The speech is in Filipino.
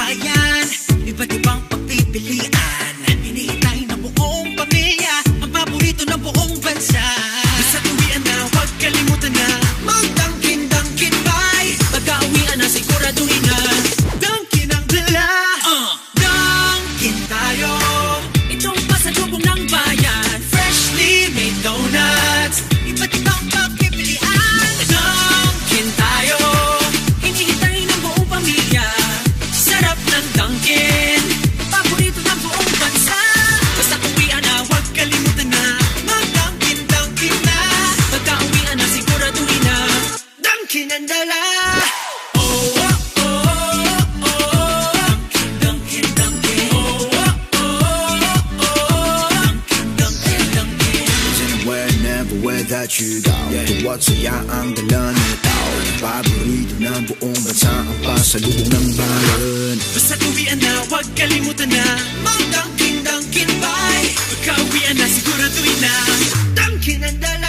bayan, iba't ibang pagpipilian. Hinihintay ng buong pamilya, ang paborito ng buong bansa. Basta uwian na, huwag kalimutan na mag-Dunkin' Pie. Pagka-uwian na, siguraduhin na Dunkin' ang dala. Dunkin' tayo, itong pasalubong ng bayan. Freshly made donuts, iba't ibang pagpipilian. Dunkin' tayo, hinihintay ng buong pamilya. Sarap ng Dunkin', paborito ng buong bansa. Basta uwian na, huwag kalimutan na mag-Dunkin' na. Pagka-uwian na, siguraduhin na Dunkin' ang dala. That you go tuwasaya ang dala nito. Paborito ng buong bansa ang pasalubong ng bayan. Basta uwian na, huwag kalimutan na mag-Dunkin' Pie. Pagka-uwian na, siguraduhin na Dunkin' ang dala.